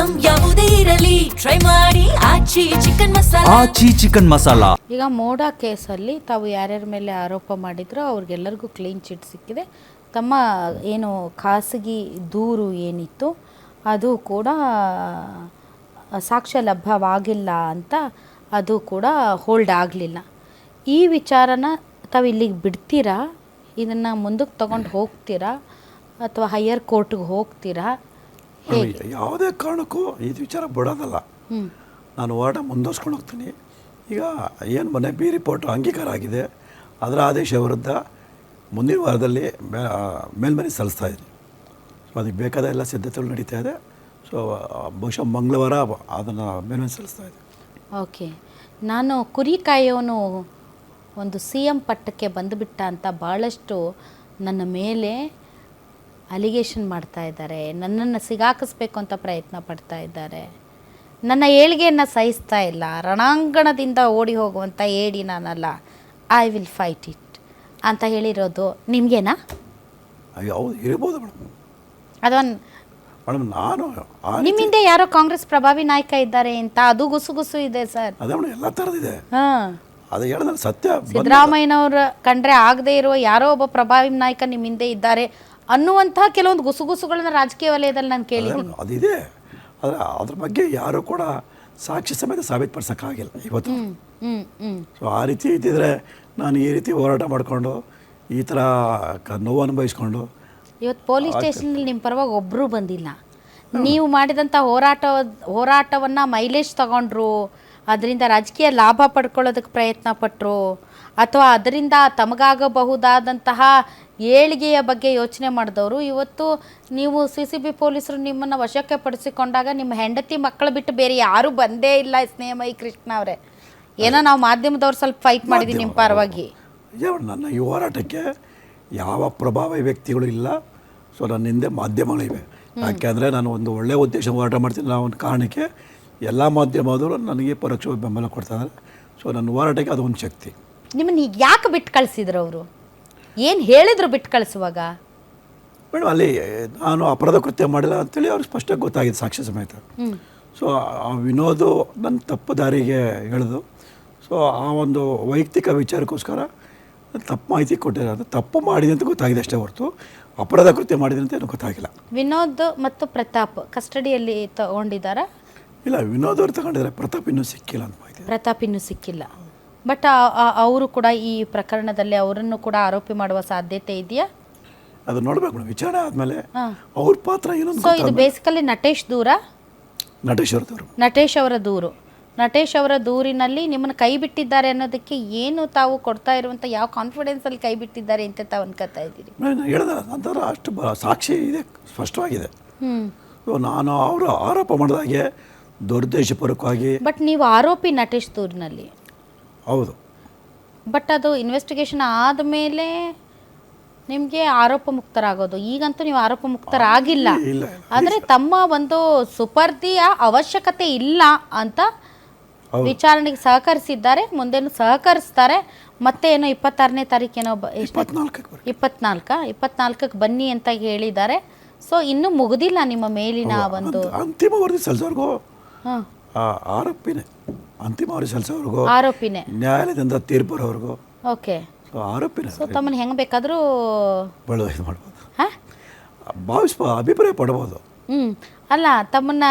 Item ಯಾವುದೇ ಇರಲಿ try ಮಾಡಿ ಆಚಿ ಚಿಕನ್ ಮಸಾಲಾ. ಈಗ ಮೋಡ ಕೇಸಲ್ಲಿ ತಾವು ಯಾರ್ಯಾರ ಮೇಲೆ ಆರೋಪ ಮಾಡಿದ್ರೋ ಅವ್ರಿಗೆಲ್ಲರಿಗೂ ಕ್ಲೀನ್ ಚಿಟ್ ಸಿಕ್ಕಿದೆ. ತಮ್ಮ ಏನು ಖಾಸಗಿ ದೂರು ಏನಿತ್ತು ಅದು ಕೂಡ ಸಾಕ್ಷ್ಯ ಲಭ್ಯವಾಗಿಲ್ಲ ಅಂತ ಅದು ಕೂಡ ಹೋಲ್ಡ್ ಆಗಲಿಲ್ಲ. ಈ ವಿಚಾರನ ತಾವು ಇಲ್ಲಿಗೆ ಬಿಡ್ತೀರಾ, ಇದನ್ನು ಮುಂದಕ್ಕೆ ತಗೊಂಡು ಹೋಗ್ತೀರಾ ಅಥವಾ ಹೈಯರ್ ಕೋರ್ಟ್ಗೆ ಹೋಗ್ತೀರಾ? ಯಾವುದೇ ಕಾರಣಕ್ಕೂ ಇದು ವಿಚಾರ ಬಿಡೋದಲ್ಲ. ನಾನು ಹೋರಾಟ ಮುಂದುವರ್ಸ್ಕೊಂಡು ಹೋಗ್ತೀನಿ. ಈಗ ಏನು ಮೊನ್ನೆ ಬಿ ರಿಪೋರ್ಟ್ ಅಂಗೀಕಾರ ಆಗಿದೆ, ಅದರ ಆದೇಶ ವಿರುದ್ಧ ಮುಂದಿನ ವಾರದಲ್ಲಿ ಮೇಲ್ಮನೆ ಸಲ್ಲಿಸ್ತಾ ಇದ್ದೀನಿ. ಸೊ ಅದಕ್ಕೆ ಬೇಕಾದ ಎಲ್ಲ ಸಿದ್ಧತೆಗಳು ನಡೀತಾ ಇದೆ. ಸೊ ಬಹುಶಃ ಮಂಗಳವಾರ ಅದನ್ನು ಮೇಲ್ಮನೆ ಸಲ್ಲಿಸ್ತಾ ಇದೆ. ಓಕೆ. ನಾನು ಕುರಿ ಕಾಯೋನು ಒಂದು CM ಪಟ್ಟಕ್ಕೆ ಬಂದುಬಿಟ್ಟ ಅಂತ ಭಾಳಷ್ಟು ನನ್ನ ಮೇಲೆ ಅಲಿಗೇಷನ್ ಮಾಡ್ತಾ ಇದ್ದಾರೆ, ನನ್ನನ್ನು ಸಿಗಾಕಿಸ್ಬೇಕು ಅಂತ ಪ್ರಯತ್ನ ಪಡ್ತಾ ಇದ್ದಾರೆ. ನನ್ನ ಏಳಿಗೆಯನ್ನು ಸಹಿಸ್ತಾ ಇಲ್ಲ. ರಣಾಂಗಣದಿಂದ ಓಡಿ ಹೋಗುವಂಥ ಏಡಿ ನಾನಲ್ಲ, ಐ ವಿಲ್ ಫೈಟ್ ಇಟ್ ಅಂತ ಹೇಳಿರೋದು ನಿಮಗೇನಾ? ಹೌದು, ಇರ್ಬೋದು ಮೇಡಮ್. ಅದೊಂದು ಮೇಡಮ್, ನಾನು ನಿಮ್ಮಿಂದ ಯಾರೋ ಕಾಂಗ್ರೆಸ್ ಪ್ರಭಾವಿ ನಾಯಕ ಇದ್ದಾರೆ ಅಂತ ಅದು ಗುಸುಗುಸು ಇದೆ ಸರ್. ಅದೇ ಮೇಡಮ್, ಎಲ್ಲ ಥರದಿದೆ. ಹಾಂ, ಅದು ಹೇಳಿದ್ರೆ ಸತ್ಯ. ಸಿದ್ದರಾಮಯ್ಯನವ್ರ ಕಂಡ್ರೆ ಆಗದೆ ಇರುವ ಯಾರೋ ಒಬ್ಬ ಪ್ರಭಾವಿ ನಾಯಕ ನಿಮ್ಮ ಹಿಂದೆ ಇದ್ದಾರೆ ಅನ್ನುವಂಥ ಕೆಲವೊಂದು ಗುಸುಗುಸುಗಳನ್ನ ರಾಜಕೀಯ ವಲಯದಲ್ಲಿ ನಾನು ಕೇಳಿದ್ದೀನಿ. ಅದಿದೆ, ಆದರೆ ಅದ್ರ ಬಗ್ಗೆ ಯಾರೂ ಕೂಡ ಸಾಕ್ಷಿ ಸಮೇತ ಸಾಬೀತುಪಡಿಸೋಕ್ಕಾಗಿಲ್ಲ ಇವತ್ತು. ಸೊ ಆ ರೀತಿ ಇದ್ದಿದ್ರೆ ನಾನು ಈ ರೀತಿ ಹೋರಾಟ ಮಾಡಿಕೊಂಡು ಈ ಥರ ನೋವು ಅನುಭವಿಸ್ಕೊಂಡು ಇವತ್ತು ಪೊಲೀಸ್ ಸ್ಟೇಷನಲ್ಲಿ ನಿಮ್ಮ ಪರವಾಗಿ ಒಬ್ಬರೂ ಬಂದಿಲ್ಲ. ನೀವು ಮಾಡಿದಂಥ ಹೋರಾಟವನ್ನು ಮೈಲೇಜ್ ತಗೊಂಡ್ರು, ಅದರಿಂದ ರಾಜಕೀಯ ಲಾಭ ಪಡ್ಕೊಳ್ಳೋದಕ್ಕೆ ಪ್ರಯತ್ನ ಪಟ್ಟರು, ಅಥವಾ ಅದರಿಂದ ತಮಗಾಗಬಹುದಾದಂತಹ ಏಳಿಗೆಯ ಬಗ್ಗೆ ಯೋಚನೆ ಮಾಡಿದವರು ಇವತ್ತು ನೀವು CCB ಪೊಲೀಸರು ನಿಮ್ಮನ್ನು ವಶಕ್ಕೆ ಪಡಿಸಿಕೊಂಡಾಗ ನಿಮ್ಮ ಹೆಂಡತಿ ಮಕ್ಕಳು ಬಿಟ್ಟು ಬೇರೆ ಯಾರೂ ಬಂದೇ ಇಲ್ಲ. ಸ್ನೇಹಮಯಿ ಕೃಷ್ಣ ಅವರೇ, ಏನೋ ನಾವು ಮಾಧ್ಯಮದವ್ರು ಸ್ವಲ್ಪ ಫೈಟ್ ಮಾಡಿದ್ದೀವಿ ನಿಮ್ಮ ಪರವಾಗಿ. ನನ್ನ ಈ ಹೋರಾಟಕ್ಕೆ ಯಾವ ಪ್ರಭಾವಿ ವ್ಯಕ್ತಿಗಳು ಇಲ್ಲ. ಸೊ ನನ್ನ ಹಿಂದೆ ಮಾಧ್ಯಮಗಳಿವೆ. ಯಾಕೆಂದರೆ ನಾನು ಒಂದು ಒಳ್ಳೆಯ ಉದ್ದೇಶ ಹೋರಾಟ ಮಾಡ್ತೀನಿ. ನಾವು ಒಂದು ಕಾರಣಕ್ಕೆ ಎಲ್ಲ ಮಾಧ್ಯಮದವರು ನನಗೆ ಪರೋಕ್ಷವಾಗಿ ಬೆಂಬಲ ಕೊಡ್ತಾ ಇದ್ದಾರೆ. ಸೊ ನನ್ನ ಹೋರಾಟಕ್ಕೆ ಅದೊಂದು ಶಕ್ತಿ. ನಿಮ್ಮನ್ನು ಈಗ ಯಾಕೆ ಬಿಟ್ಟು ಕಳಿಸಿದ್ರು ಅವರು? ಏನು ಹೇಳಿದ್ರು ಬಿಟ್ಟು ಕಳಿಸುವಾಗ? ಮೇಡಮ್, ಅಲ್ಲಿ ನಾನು ಅಪರಾಧ ಕೃತ್ಯ ಮಾಡಿಲ್ಲ ಅಂತೇಳಿ ಅವ್ರಿಗೆ ಸ್ಪಷ್ಟವಾಗಿ ಗೊತ್ತಾಗಿದೆ ಸಾಕ್ಷ್ಯ ಸಮೇತ. ಸೊ ಆ ವಿನೋದು ನನ್ನ ತಪ್ಪು ದಾರಿಗೆ ಎಳೆದು, ಸೊ ಆ ಒಂದು ವೈಯಕ್ತಿಕ ವಿಚಾರಕ್ಕೋಸ್ಕರ ತಪ್ಪು ಮಾಹಿತಿ ಕೊಟ್ಟಿರೋದು, ತಪ್ಪು ಮಾಡಿದೆ ಅಂತ ಗೊತ್ತಾಗಿದೆ ಅಷ್ಟೇ ಹೊರತು ಅಪರಾಧ ಕೃತ್ಯ ಮಾಡಿದೆ ಅಂತ ಏನೂ ಗೊತ್ತಾಗಿಲ್ಲ. ವಿನೋದ್ ಮತ್ತು ಪ್ರತಾಪ್ ಕಸ್ಟಡಿಯಲ್ಲಿ ತಗೊಂಡಿದ್ದಾರಾ? ಇಲ್ಲ, ವಿನೋದ್ ಅವ್ರು ತಗೊಂಡಿದ್ದಾರೆ, ಪ್ರತಾಪ್ ಇನ್ನೂ ಸಿಕ್ಕಿಲ್ಲ ಅಂತ ಮಾಹಿತಿ. ಪ್ರತಾಪ್ ಇನ್ನೂ ಸಿಕ್ಕಿಲ್ಲ. ಬಟ್ ಅವರು ಕೂಡ ಈ ಪ್ರಕರಣದಲ್ಲಿ ಅವರನ್ನು ಕೂಡ ಆರೋಪಿ ಮಾಡುವ ಸಾಧ್ಯತೆ ಇದೆಯಾ? ಅದು ನೋಡ್ಬೇಕು ಮೇಡಮ್, ವಿಚಾರಣೆ ಆದಮೇಲೆ ಅವ್ರ ಪಾತ್ರ ಏನೋ. ಸೊ ಇದು ಬೇಸಿಕಲಿ ನಟೇಶ್ ದೂರ, ನಟೇಶ್ ಅವರ ದೂರು. ನಟೇಶ್ ಅವರ ದೂರಿನಲ್ಲಿ ನಿಮ್ಮನ್ನು ಕೈ ಬಿಟ್ಟಿದ್ದಾರೆ ಅನ್ನೋದಕ್ಕೆ ಏನು ತಾವು ಕೊಡ್ತಾ ಇರುವಂಥ ಯಾವ ಕಾನ್ಫಿಡೆನ್ಸಲ್ಲಿ ಕೈ ಬಿಟ್ಟಿದ್ದಾರೆ ಅಂತ ತಾವು ಅನ್ಕೋತಾ ಇದ್ದೀರಿ? ಹೇಳಿದ ನಂತರ ಅಷ್ಟು ಸಾಕ್ಷಿ ಇದೆ, ಸ್ಪಷ್ಟವಾಗಿದೆ. ನಾನು ಅವರು ಆರೋಪ ಮಾಡಿದಾಗೆ ದುರುದ್ದೇಶಪೂರ್ವಕವಾಗಿ. ಬಟ್ ನೀವು ಆರೋಪಿ ನಟೇಶ್ ದೂರಿನಲ್ಲಿ. ಹೌದು. ಬಟ್ ಅದು ಇನ್ವೆಸ್ಟಿಗೇಷನ್ ಆದಮೇಲೆ ನಿಮಗೆ ಆರೋಪ ಮುಕ್ತರಾಗೋದು. ಈಗಂತೂ ನೀವು ಆರೋಪ ಮುಕ್ತರಾಗಿಲ್ಲ. ಆದರೆ ತಮ್ಮ ಒಂದು ಸುಪರ್ದಿಯ ಅವಶ್ಯಕತೆ ಇಲ್ಲ ಅಂತ ವಿಚಾರಣೆಗೆ ಸಹಕರಿಸಿದ್ದಾರೆ, ಮುಂದೇನು ಸಹಕರಿಸ್ತಾರೆ. ಮತ್ತೆ ಏನೋ 26ನೇ ತಾರೀಕೇನೋ 24ಕ್ಕೆ ಬನ್ನಿ ಅಂತ ಹೇಳಿದ್ದಾರೆ. ಸೊ ಇನ್ನೂ ಮುಗಿದಿಲ್ಲ ನಿಮ್ಮ ಮೇಲಿನ ಒಂದು ಅಂತಿಮ ವರದಿ ಸಲ್ಲಿಸೋರ್ಗು ಆರೋಪಿನೇ, ಅಂತಿಮ ವರದಿ ಸಲ್ಲಿಸೋರ್ಗು ಆರೋಪಿನೇ, ನ್ಯಾಯಾಲಯದಿಂದ ತೀರ್ಪು ಬರೋರ್ಗು. ಓಕೆ. ಸೊ ಆರೋಪಿನೇ. ಸೊ ತಮ್ಮನ್ನು ಹೆಂಗೆ ಬೇಕಾದರೂ ಇದು ಮಾಡ್ಬೋದು, ಅಭಿಪ್ರಾಯ ಪಡ್ಬೋದು. ಅಲ್ಲ, ತಮ್ಮನ್ನ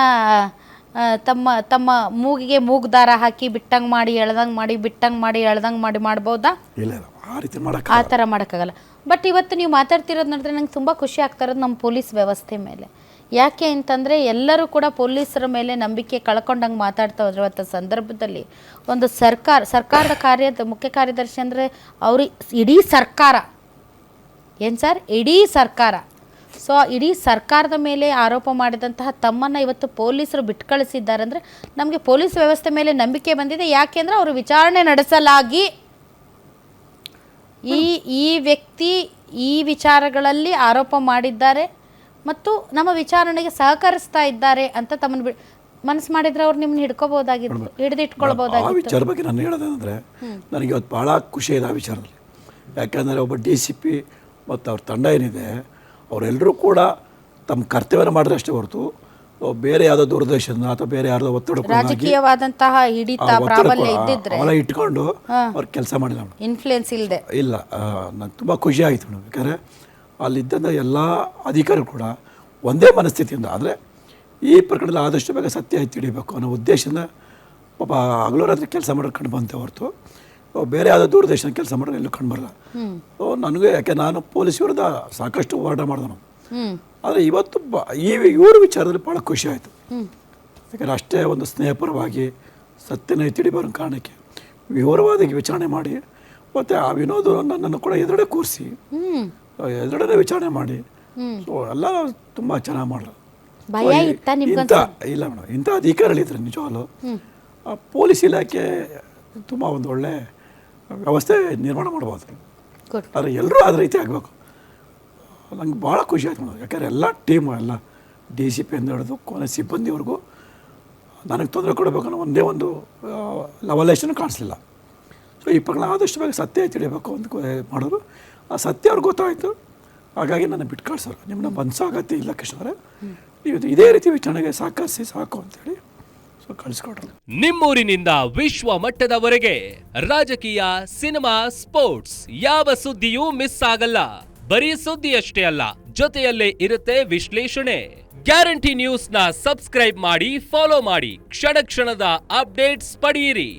ತಮ್ಮ ಮೂಗಿಗೆ ಮೂಗ್ದಾರ ಹಾಕಿ ಬಿಟ್ಟಂಗೆ ಮಾಡಿ ಎಳ್ದಂಗೆ ಮಾಡಿ ಬಿಟ್ಟಂಗೆ ಮಾಡಿ ಎಳ್ದಂಗೆ ಮಾಡಿ ಮಾಡ್ಬೋದಾ? ಇಲ್ಲ, ಆ ರೀತಿ ಆ ಥರ ಮಾಡೋಕ್ಕಾಗಲ್ಲ. ಬಟ್ ಇವತ್ತು ನೀವು ಮಾತಾಡ್ತಿರೋದು ನೋಡಿದ್ರೆ ನಂಗೆ ತುಂಬ ಖುಷಿ ಆಗ್ತಾ ಇರೋದು ನಮ್ಮ ಪೊಲೀಸ್ ವ್ಯವಸ್ಥೆ ಮೇಲೆ. ಯಾಕೆ ಅಂತಂದರೆ ಎಲ್ಲರೂ ಕೂಡ ಪೊಲೀಸರ ಮೇಲೆ ನಂಬಿಕೆ ಕಳ್ಕೊಂಡಂಗೆ ಮಾತಾಡ್ತಾ ಇರುವಂಥ ಸಂದರ್ಭದಲ್ಲಿ ಒಂದು ಸರ್ಕಾರದ ಮುಖ್ಯ ಕಾರ್ಯದರ್ಶಿ ಅಂದರೆ ಅವರು ಇಡೀ ಸರ್ಕಾರ ಏನು ಸರ್, ಇಡೀ ಸರ್ಕಾರ. ಸೊ ಇಡೀ ಸರ್ಕಾರದ ಮೇಲೆ ಆರೋಪ ಮಾಡಿದಂತಹ ತಮ್ಮನ್ನು ಇವತ್ತು ಪೊಲೀಸರು ಬಿಟ್ಟು ಕಳಿಸಿದ್ದಾರೆ ಅಂದರೆ ನಮಗೆ ಪೊಲೀಸ್ ವ್ಯವಸ್ಥೆ ಮೇಲೆ ನಂಬಿಕೆ ಬಂದಿದೆ. ಯಾಕೆಂದರೆ ಅವರು ವಿಚಾರಣೆ ನಡೆಸಲಾಗಿ ಈ ವ್ಯಕ್ತಿ ಈ ವಿಚಾರಗಳಲ್ಲಿ ಆರೋಪ ಮಾಡಿದ್ದಾರೆ ಮತ್ತು ನಮ್ಮ ವಿಚಾರಣೆಗೆ ಸಹಕರಿಸ್ತಾ ಇದ್ದಾರೆ ಅಂತ ತಮ್ಮನ್ನು ಮನಸ್ಸು ಮಾಡಿದ್ರೆ ಅವ್ರು ನಿಮ್ಮನ್ನ ಹಿಡ್ಕೋಬಹುದಾಗಿತ್ತು, ಹಿಡಿದಿಟ್ಕೊಳ್ಬಹುದಾಗಿತ್ತು. ಆ ವಿಚಾರ ಬಗ್ಗೆ ನಾನು ಹೇಳೋದಂದರೆ ನನಗೆ ಇವತ್ತು ಭಾಳ ಖುಷಿ ಇದೆ ಆ ವಿಚಾರದಲ್ಲಿ. ಯಾಕೆಂದರೆ ಒಬ್ಬ DCP ಮತ್ತು ಅವ್ರ ತಂಡ ಏನಿದೆ ಅವರೆಲ್ಲರೂ ಕೂಡ ತಮ್ಮ ಕರ್ತವ್ಯನ ಮಾಡಿದ್ರೆ ಅಷ್ಟೇ ಹೊರತು ಬೇರೆ ಯಾವುದೋ ದೂರದರ್ಶನ ಅಥವಾ ಬೇರೆ ಯಾರ್ದೋ ಒತ್ತಡ ರಾಜಕೀಯವಾದಂತಹ ಹಿಡಿತ ಪ್ರಾಬಲ್ಯ ಇದ್ದಿದ್ರೆ ಅವೆಲ್ಲ ಇಟ್ಕೊಂಡು ಅವ್ರು ಕೆಲಸ ಮಾಡಿಲ್ಲ ಮೇಡಮ್. ಇನ್ಫ್ಲೂಯೆನ್ಸ್ ಇಲ್ಲದೆ ಇಲ್ಲ ನಂಗೆ ತುಂಬ ಖುಷಿ ಆಯಿತು ಮೇಡಮ್. ಯಾಕಂದರೆ ಅಲ್ಲಿದ್ದಂಥ ಎಲ್ಲ ಅಧಿಕಾರಿಗಳು ಕೂಡ ಒಂದೇ ಮನಸ್ಥಿತಿಯಿಂದ, ಆದರೆ ಈ ಪ್ರಕರಣದಲ್ಲಿ ಆದಷ್ಟು ಬೇಗ ಸತ್ಯ ಎತ್ತಿ ಹಿಡಿಬೇಕು ಅನ್ನೋ ಉದ್ದೇಶದಿಂದ ಪಾಪ ಹಗಲು ರಾತ್ರಿ ಕೆಲಸ ಮಾಡೋದು ಕಂಡು ಬಂತೆ ಹೊರತು ಬೇರೆ ಯಾವುದೋ ದೂರದರ್ಶನ ಕೆಲಸ ಮಾಡೋದು ಎಲ್ಲೂ ಕಂಡು ಬರಲ್ಲ. ನನಗೆ ಯಾಕೆ ನಾನು ಪೊಲೀಸ್ ವಿರುದ್ಧ ಸಾಕಷ್ಟು ಹೋರಾಟ ಮಾಡಿದನು, ಆದರೆ ಇವತ್ತು ಇವ್ರ ವಿಚಾರದಲ್ಲಿ ಭಾಳ ಖುಷಿ ಆಯಿತು. ಯಾಕಂದರೆ ಅಷ್ಟೇ ಒಂದು ಸ್ನೇಹಪರವಾಗಿ ಸತ್ಯನ ಎತ್ತಿ ಹಿಡಿಬರೋ ಕಾರಣಕ್ಕೆ ವಿವರವಾಗಿ ವಿಚಾರಣೆ ಮಾಡಿ, ಮತ್ತು ಆ ವಿನೋದ್ ನನ್ನನ್ನು ಕೂಡ ಎದುರುಗಡೆ ಕೂರಿಸಿ ಎದುರುಗಡೆ ವಿಚಾರಣೆ ಮಾಡಿ, ಸೊ ಎಲ್ಲ ತುಂಬ ಚೆನ್ನಾಗಿ ಮಾಡೋದು. ಇಲ್ಲ ಮೇಡಮ್, ಇಂಥ ಅಧಿಕಾರಿಗಳಿದ್ರೆ ನಿಜವಾಗ್ಲೂ ಪೊಲೀಸ್ ಇಲಾಖೆ ತುಂಬ ಒಂದು ಒಳ್ಳೆ ವ್ಯವಸ್ಥೆ ನಿರ್ಮಾಣ ಮಾಡ್ಬೋದು. ಆದರೆ ಎಲ್ಲರೂ ಅದೇ ರೀತಿ ಆಗಬೇಕು. ನಂಗೆ ಭಾಳ ಖುಷಿ ಆಯ್ತು ಮೇಡಮ್. ಯಾಕಂದರೆ ಎಲ್ಲ ಟೀಮು, ಎಲ್ಲ DCP ಅಂತ ಹಿಡಿದು ಕೊನೆ ಸಿಬ್ಬಂದಿವರೆಗೂ ನನಗೆ ತೊಂದರೆ ಕೊಡಬೇಕು ಅನ್ನೋ ಒಂದೇ ಒಂದು ಲವಲೇಶನ್ ಕಾಣಿಸ್ಲಿಲ್ಲ. ಸೊ ಈ ಪ್ರಕರಣ ಆದಷ್ಟು ಬೇಗ ಸತ್ಯ ತಿಳಿಯಬೇಕು ಅಂತ ಮಾಡೋರು. ಆ ಸತ್ಯ ಅವ್ರಿಗೆ ಗೊತ್ತಾಯಿತು, ಹಾಗಾಗಿ ನನ್ನ ಬಿಟ್ಟು ಕಳಿಸೋರು. ನಿಮ್ಮನ್ನ ಬಂದ್ಸಾಗತ್ತೆ ಇಲ್ಲ ಕೃಷ್ಣವರೇ, ನೀವು ಇದೇ ರೀತಿ ವಿಚಾರಣೆಗೆ ಸಹಕರಿಸಿ ಸಾಕು ಅಂತೇಳಿ ಸೊ ಕಳಿಸ್ಕೊಡ್ರು. ನಿಮ್ಮೂರಿನಿಂದ ವಿಶ್ವ ಮಟ್ಟದವರೆಗೆ ರಾಜಕೀಯ, ಸಿನಿಮಾ, ಸ್ಪೋರ್ಟ್ಸ್ ಯಾವ ಸುದ್ದಿಯೂ ಮಿಸ್ ಆಗಲ್ಲ. ಬರೀ ಸುದ್ದಿ ಅಷ್ಟೇ ಅಲ್ಲ, ಜೊತೆಯಲ್ಲೇ ಇರುತ್ತೆ ವಿಶ್ಲೇಷಣೆ. ಗ್ಯಾರಂಟಿ ನ್ಯೂಸ್ ನ ಸಬ್ಸ್ಕ್ರೈಬ್ ಮಾಡಿ, ಫಾಲೋ ಮಾಡಿ, ಕ್ಷಣ ಕ್ಷಣದ ಅಪ್ಡೇಟ್ಸ್ ಪಡೆಯಿರಿ.